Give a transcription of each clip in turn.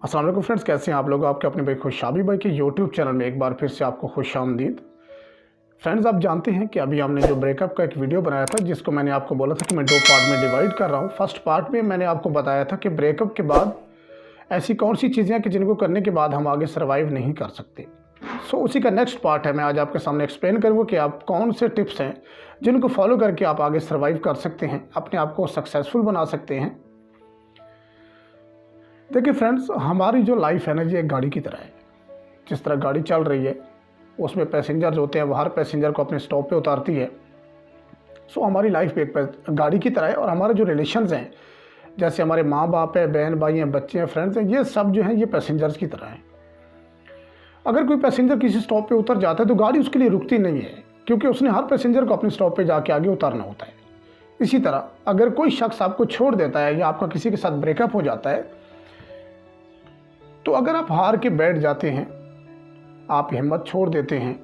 अस्सलाम वालेकुम फ्रेंड्स, कैसे हैं आप लोग। आपके अपने भाई खुशाबी भाई के यूट्यूब चैनल में एक बार फिर से आपको खुशामदीद। फ्रेंड्स, आप जानते हैं कि अभी हमने जो ब्रेकअप का एक वीडियो बनाया था, जिसको मैंने आपको बोला था कि मैं 2 पार्ट में डिवाइड कर रहा हूँ। फर्स्ट पार्ट में मैंने आपको बताया था कि ब्रेकअप के बाद ऐसी कौन सी चीज़ें हैं कि जिनको करने के बाद हम आगे सर्वाइव नहीं कर सकते। सो उसी का नेक्स्ट पार्ट है, मैं आज आपके सामने एक्सप्लेन करूँगा कि आप कौन से टिप्स हैं जिनको फॉलो करके आप आगे सर्वाइव कर सकते हैं, अपने आप को सक्सेसफुल बना सकते हैं। देखिए फ्रेंड्स, हमारी जो लाइफ है ना, ये एक गाड़ी की तरह है। जिस तरह गाड़ी चल रही है उसमें पैसेंजर्स होते हैं, वो हर पैसेंजर को अपने स्टॉप पे उतारती है। सो हमारी लाइफ भी एक गाड़ी की तरह है। और हमारे जो रिलेशंस हैं, जैसे हमारे माँ बाप है, बहन भाई हैं, बच्चे हैं, फ्रेंड्स हैं, ये सब जो हैं ये पैसेंजर्स की तरह हैं। अगर कोई पैसेंजर किसी स्टॉप पे उतर जाता है तो गाड़ी उसके लिए रुकती नहीं है, क्योंकि उसने हर पैसेंजर को अपने स्टॉप पे जाके आगे उतारना होता है। इसी तरह अगर कोई शख्स आपको छोड़ देता है या आपका किसी के साथ ब्रेकअप हो जाता है, तो अगर आप हार के बैठ जाते हैं, आप हिम्मत छोड़ देते हैं,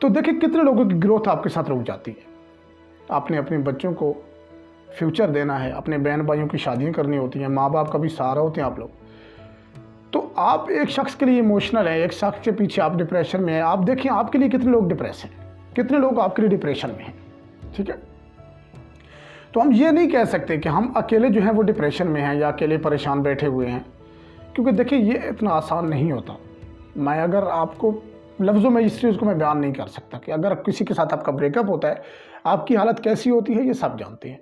तो देखिए कितने लोगों की ग्रोथ आपके साथ रुक जाती है। आपने अपने बच्चों को फ्यूचर देना है, अपने बहन भाइयों की शादियां करनी होती हैं, माँ बाप का भी सहारा होते हैं आप लोग। तो आप एक शख्स के लिए इमोशनल हैं, एक शख्स के पीछे आप डिप्रेशन में हैं। आप देखिए आपके लिए कितने लोग डिप्रेस हैं, कितने लोग आपके लिए डिप्रेशन में हैं। ठीक है, तो हम ये नहीं कह सकते कि हम अकेले जो हैं वो डिप्रेशन में हैं या अकेले परेशान बैठे हुए हैं, क्योंकि देखिए ये इतना आसान नहीं होता। मैं अगर आपको लफ्ज़ों में इस चीज़ को मैं बयान नहीं कर सकता कि अगर किसी के साथ आपका ब्रेकअप होता है आपकी हालत कैसी होती है, ये सब जानते हैं।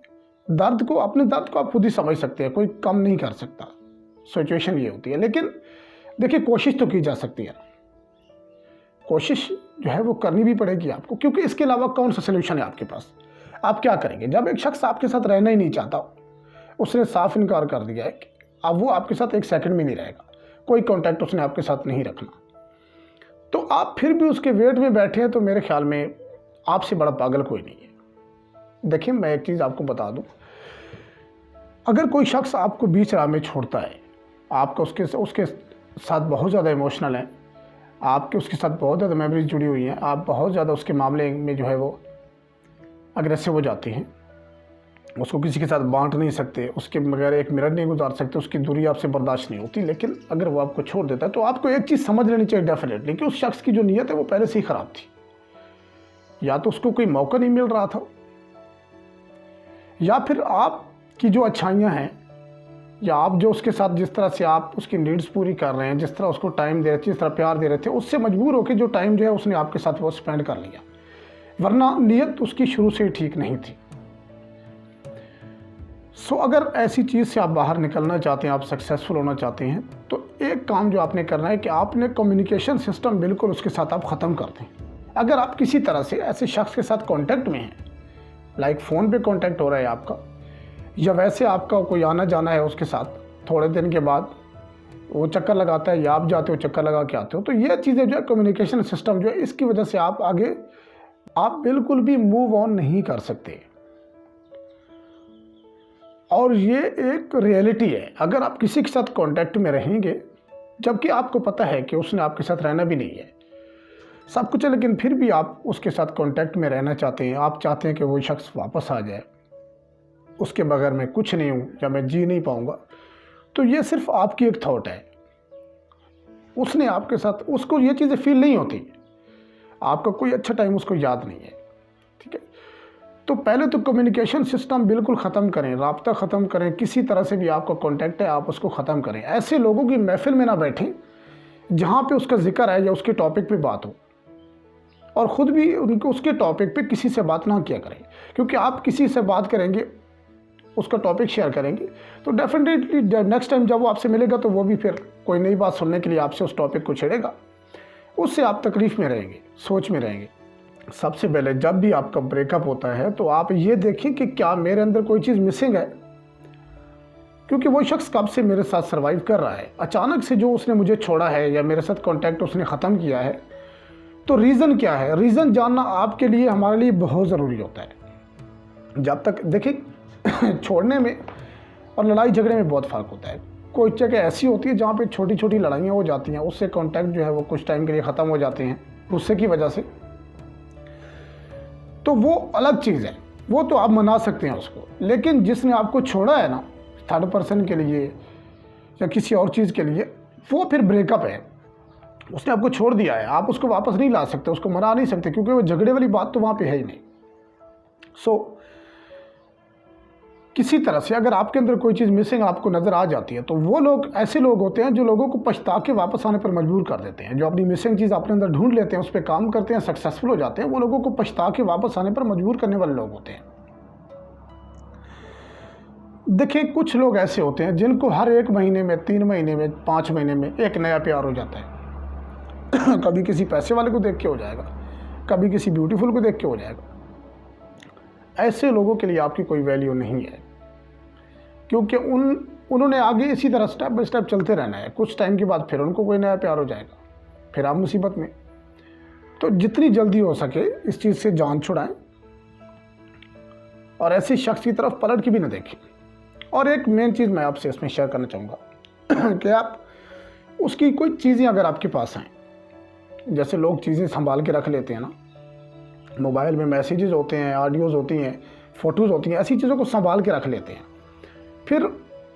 दर्द को, अपने दर्द को आप खुद ही समझ सकते हैं, कोई कम नहीं कर सकता। सिचुएशन ये होती है। लेकिन देखिए कोशिश तो की जा सकती है, कोशिश जो है वो करनी भी पड़ेगी आपको, क्योंकि इसके अलावा कौन सा सोल्यूशन है आपके पास। आप क्या करेंगे जब एक शख्स आपके साथ रहना ही नहीं चाहता, उसने साफ इनकार कर दिया है कि अब वो आपके साथ एक सेकंड में नहीं रहेगा, कोई कांटेक्ट उसने आपके साथ नहीं रखना, तो आप फिर भी उसके वेट में बैठे हैं, तो मेरे ख्याल में आपसे बड़ा पागल कोई नहीं है। देखिए मैं एक चीज़ आपको बता दूं, अगर कोई शख्स आपको बीच राह में छोड़ता है, आपका उसके साथ बहुत ज़्यादा इमोशनल है, आपके उसके साथ बहुत ज़्यादा मेमोरीज जुड़ी हुई हैं, आप बहुत ज़्यादा उसके मामले में जो है वो अग्रेसिव हो जाते हैं, उसको किसी के साथ बांट नहीं सकते, उसके बगैर एक मिनट नहीं गुजार सकते, उसकी दूरी आपसे बर्दाश्त नहीं होती। लेकिन अगर वो आपको छोड़ देता है तो आपको एक चीज़ समझ लेनी चाहिए डेफिनेटली कि उस शख्स की जो नीयत है वो पहले से ही ख़राब थी। या तो उसको कोई मौका नहीं मिल रहा था, या फिर आपकी जो अच्छाइयाँ हैं, या आप जो उसके साथ जिस तरह से आप उसकी नीड्स पूरी कर रहे हैं, जिस तरह उसको टाइम दे रहे थे, जिस तरह प्यार दे रहे थे, उससे मजबूर होकर जो टाइम जो है उसने आपके साथ वो स्पेंड कर लिया, वरना नीयत उसकी शुरू से ही ठीक नहीं थी। सो अगर ऐसी चीज़ से आप बाहर निकलना चाहते हैं, आप सक्सेसफुल होना चाहते हैं, तो एक काम जो आपने करना है कि आपने कम्युनिकेशन सिस्टम बिल्कुल उसके साथ आप ख़त्म कर दें। अगर आप किसी तरह से ऐसे शख्स के साथ कांटेक्ट में हैं, लाइक फ़ोन पे कांटेक्ट हो रहा है आपका, या वैसे आपका कोई आना जाना है उसके साथ, थोड़े दिन के बाद वो चक्कर लगाता है या आप जाते हो चक्कर लगा के आते हो, तो ये चीज़ें जो है कम्युनिकेशन सिस्टम जो है, इसकी वजह से आप आगे बिल्कुल भी मूव ऑन नहीं कर सकते। और ये एक रियलिटी है। अगर आप किसी के साथ कांटेक्ट में रहेंगे, जबकि आपको पता है कि उसने आपके साथ रहना भी नहीं है, सब कुछ है, लेकिन फिर भी आप उसके साथ कांटेक्ट में रहना चाहते हैं, आप चाहते हैं कि वो शख्स वापस आ जाए, उसके बगैर मैं कुछ नहीं हूँ या मैं जी नहीं पाऊँगा, तो ये सिर्फ आपकी एक थॉट है। उसने आपके साथ, उसको ये चीज़ें फील नहीं होती, आपका कोई अच्छा टाइम उसको याद नहीं है। ठीक है, तो पहले तो कम्युनिकेशन सिस्टम बिल्कुल ख़त्म करें, राब्ता ख़त्म करें, किसी तरह से भी आपका कांटेक्ट है आप उसको ख़त्म करें। ऐसे लोगों की महफिल में ना बैठें जहाँ पे उसका जिक्र है या उसके टॉपिक पे बात हो, और ख़ुद भी उनको उसके टॉपिक पे किसी से बात ना किया करें, क्योंकि आप किसी से बात करेंगे, उसका टॉपिक शेयर करेंगे, तो डेफिनेटली नेक्स्ट टाइम जब वो आपसे मिलेगा तो वो भी फिर कोई नई बात सुनने के लिए आपसे उस टॉपिक को छेड़ेगा, उससे आप तकलीफ़ में रहेंगे, सोच में रहेंगे। सबसे पहले जब भी आपका ब्रेकअप होता है तो आप ये देखें कि क्या मेरे अंदर कोई चीज़ मिसिंग है, क्योंकि वो शख्स कब से मेरे साथ सर्वाइव कर रहा है। अचानक से जो उसने मुझे छोड़ा है या मेरे साथ कांटेक्ट उसने ख़त्म किया है, तो रीज़न क्या है, रीज़न जानना आपके लिए, हमारे लिए बहुत ज़रूरी होता है। जब तक देखिए छोड़ने में और लड़ाई झगड़े में बहुत फ़र्क होता है। कोई जगह ऐसी होती है जहाँ पे छोटी छोटी लड़ाइयाँ हो जाती हैं, उससे कांटेक्ट जो है वो कुछ टाइम के लिए ख़त्म हो जाते हैं गुस्से की वजह से, तो वो अलग चीज़ है, वो तो आप मना सकते हैं उसको। लेकिन जिसने आपको छोड़ा है ना, थर्ड पर्सन के लिए या किसी और चीज़ के लिए, वो फिर ब्रेकअप है। उसने आपको छोड़ दिया है, आप उसको वापस नहीं ला सकते, उसको मना नहीं सकते, क्योंकि वो झगड़े वाली बात तो वहाँ पे है ही नहीं। किसी तरह से अगर आपके अंदर कोई चीज़ मिसिंग आपको नज़र आ जाती है, तो वो लोग ऐसे लोग होते हैं जो लोगों को पछता के वापस आने पर मजबूर कर देते हैं। जो अपनी मिसिंग चीज़ अपने अंदर ढूंढ लेते हैं, उस पर काम करते हैं, सक्सेसफुल हो जाते हैं, वो लोगों को पछता के वापस आने पर मजबूर करने वाले लोग होते हैं। देखिए, कुछ लोग ऐसे होते हैं जिनको हर 1 महीने में, 3 महीने में, 5 महीने में एक नया प्यार हो जाता है। कभी किसी पैसे वाले को देख के हो जाएगा, कभी किसी ब्यूटीफुल को देख के हो जाएगा। ऐसे लोगों के लिए आपकी कोई वैल्यू नहीं है, क्योंकि उन्होंने आगे इसी तरह स्टेप बाय स्टेप चलते रहना है। कुछ टाइम के बाद फिर उनको कोई नया प्यार हो जाएगा, फिर आप मुसीबत में। तो जितनी जल्दी हो सके इस चीज़ से जान छुड़ाएं और ऐसे शख्स की तरफ पलट के भी न देखें। और एक मेन चीज़ मैं आपसे इसमें शेयर करना चाहूँगा कि आप उसकी कोई चीज़ें अगर आपके पास हैं, जैसे लोग चीज़ें संभाल के रख लेते हैं ना, मोबाइल में मैसेजेस होते हैं, ऑडियोज़ होती हैं, फ़ोटोज़ होती हैं, ऐसी चीज़ों को संभाल के रख लेते हैं। फिर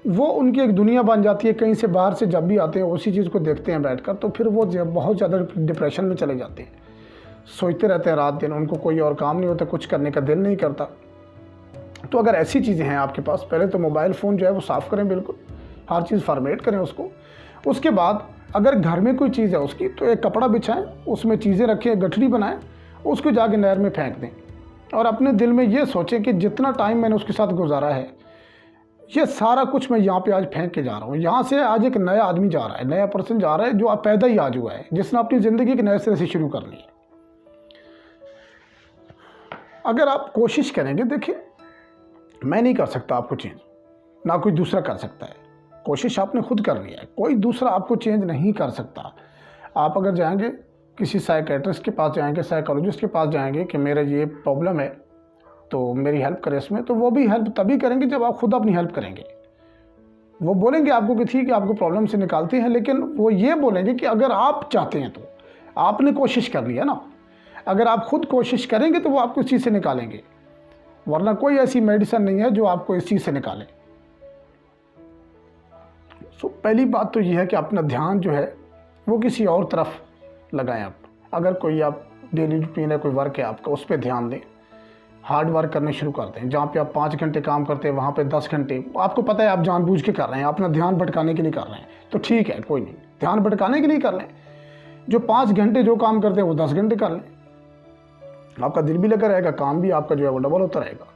वो उनकी एक दुनिया बन जाती है। कहीं से बाहर से जब भी आते हैं उसी चीज़ को देखते हैं बैठकर, तो फिर वो बहुत ज़्यादा डिप्रेशन में चले जाते हैं, सोचते रहते हैं रात दिन, उनको कोई और काम नहीं होता, कुछ करने का दिल नहीं करता। तो अगर ऐसी चीज़ें हैं आपके पास, पहले तो मोबाइल फ़ोन जो है वो साफ़ करें, बिल्कुल हर चीज़ फॉर्मेट करें उसको। उसके बाद अगर घर में कोई चीज़ है उसकी, तो एक कपड़ा बिछाएं, उसमें चीज़ें रखें, गठरी बनाएं, उसको जाके नहर में फेंक दें और अपने दिल में ये सोचें कि जितना टाइम मैंने उसके साथ गुजारा है, ये सारा कुछ मैं यहाँ पे आज फेंक के जा रहा हूँ। यहाँ से आज एक नया आदमी जा रहा है, नया पर्सन जा रहा है, जो पैदा ही आज हुआ है, जिसने अपनी ज़िंदगी एक नए सिरे से शुरू करनी है। अगर आप कोशिश करेंगे, देखिए मैं नहीं कर सकता आपको चेंज, ना कोई दूसरा कर सकता है। कोशिश आपने खुद करनी है, कोई दूसरा आपको चेंज नहीं कर सकता। आप अगर जाएंगे किसी साइकेट्रिस्ट के पास जाएंगे, साइकोलॉजिस्ट के पास जाएंगे कि मेरा ये प्रॉब्लम है तो मेरी हेल्प करें इसमें, तो वो भी हेल्प तभी करेंगे जब आप खुद अपनी हेल्प करेंगे। वो बोलेंगे आपको कि ठीक है आपको प्रॉब्लम से निकालते हैं, लेकिन वो ये बोलेंगे कि अगर आप चाहते हैं तो आपने कोशिश करनी है ना। अगर आप खुद कोशिश करेंगे तो वो आपको इस चीज़ से निकालेंगे, वरना कोई ऐसी मेडिसिन नहीं है जो आपको इस चीज़ से निकाले। सो पहली बात तो ये है कि अपना ध्यान जो है वो किसी और तरफ लगाएं। आप अगर कोई आप डेली रूटीन है, कोई वर्क है आपका, उस पर ध्यान दें। हार्ड वर्क करने शुरू करते हैं, जहाँ पे आप 5 घंटे काम करते हैं वहाँ पे 10 घंटे, आपको पता है आप जानबूझ के कर रहे हैं, अपना ध्यान भटकाने के लिए कर रहे हैं, तो ठीक है कोई नहीं, ध्यान भटकाने के लिए कर लें। जो 5 घंटे जो काम करते हैं वो 10 घंटे कर लें, आपका दिल भी लगा रहेगा, काम भी आपका जो है वो डबल होता रहेगा।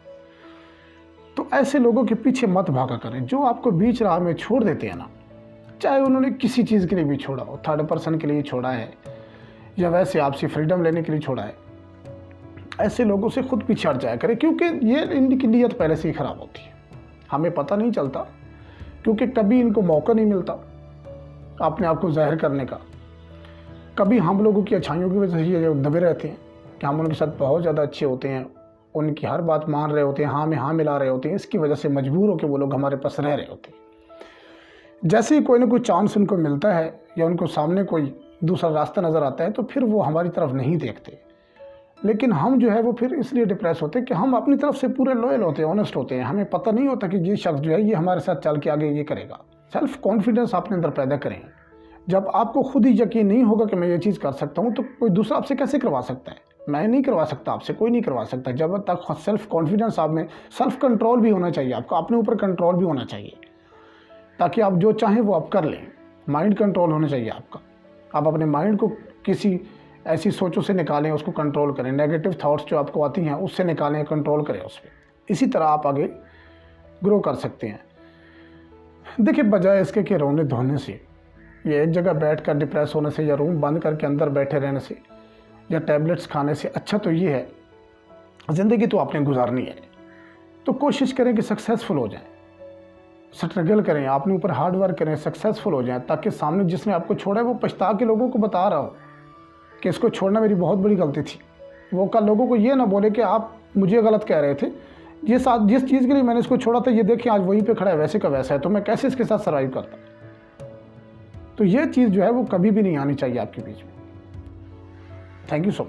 तो ऐसे लोगों के पीछे मत भागा करें जो आपको बीच राह में छोड़ देते हैं ना, चाहे उन्होंने किसी चीज़ के लिए भी छोड़ा हो, थर्ड पर्सन के लिए छोड़ा है या वैसे आपसे फ्रीडम लेने के लिए छोड़ा है, ऐसे लोगों से खुद पीछे हट जाया करें, क्योंकि ये इनकी नीयत पहले से ही ख़राब होती है। हमें पता नहीं चलता, क्योंकि कभी इनको मौका नहीं मिलता अपने आप को ज़ाहिर करने का। कभी हम लोगों की अच्छाइयों की वजह से ये दबे रहते हैं कि हम उनके साथ बहुत ज़्यादा अच्छे होते हैं, उनकी हर बात मान रहे होते हैं, हाँ में हाँ मिला रहे होते हैं, इसकी वजह से मजबूर होकर वो लोग हमारे पास रह रहे होते हैं। जैसे ही कोई ना कोई चांस उनको मिलता है या उनको सामने कोई दूसरा रास्ता नज़र आता है, तो फिर वो हमारी तरफ नहीं देखते। लेकिन हम जो है वो फिर इसलिए डिप्रेस होते हैं कि हम अपनी तरफ से पूरे लॉयल होते हैं, ऑनेस्ट होते हैं। हमें पता नहीं होता कि ये शख्स जो है ये हमारे साथ चल के आगे ये करेगा। सेल्फ कॉन्फिडेंस अपने अंदर पैदा करें। जब आपको खुद ही यकीन नहीं होगा कि मैं ये चीज़ कर सकता हूँ, तो कोई दूसरा आपसे कैसे करवा सकता है? मैं नहीं करवा सकता आपसे, कोई नहीं करवा सकता। जब तक सेल्फ कॉन्फिडेंस आप में, सेल्फ कंट्रोल भी होना चाहिए आपका, अपने ऊपर कंट्रोल भी होना चाहिए, ताकि आप जो चाहें वो आप कर लें। माइंड कंट्रोल होना चाहिए आपका। आप अपने माइंड को किसी ऐसी सोचों से निकालें, उसको कंट्रोल करें। नेगेटिव थॉट्स जो आपको आती हैं उससे निकालें, कंट्रोल करें उस पर। इसी तरह आप आगे ग्रो कर सकते हैं। देखिए, बजाय इसके कि रोने धोने से, ये एक जगह बैठ कर डिप्रेस होने से या रूम बंद करके अंदर बैठे रहने से या टैबलेट्स खाने से अच्छा तो ये है, ज़िंदगी तो आपने गुजारनी है, तो कोशिश करें कि सक्सेसफुल हो जाएं, स्ट्रगल करें, अपने ऊपर हार्ड वर्क करें, सक्सेसफुल हो जाएं, ताकि सामने जिसने आपको छोड़ा है वो पछता के लोगों को बता रहा हो कि इसको छोड़ना मेरी बहुत बड़ी गलती थी। वो कल लोगों को ये ना बोले कि आप मुझे गलत कह रहे थे, ये साथ जिस चीज़ के लिए मैंने इसको छोड़ा था, ये देखिए आज वहीं पे खड़ा है, वैसे का वैसा है, तो मैं कैसे इसके साथ सर्वाइव करता। तो ये चीज़ जो है वो कभी भी नहीं आनी चाहिए आपके बीच में। Thank you so much.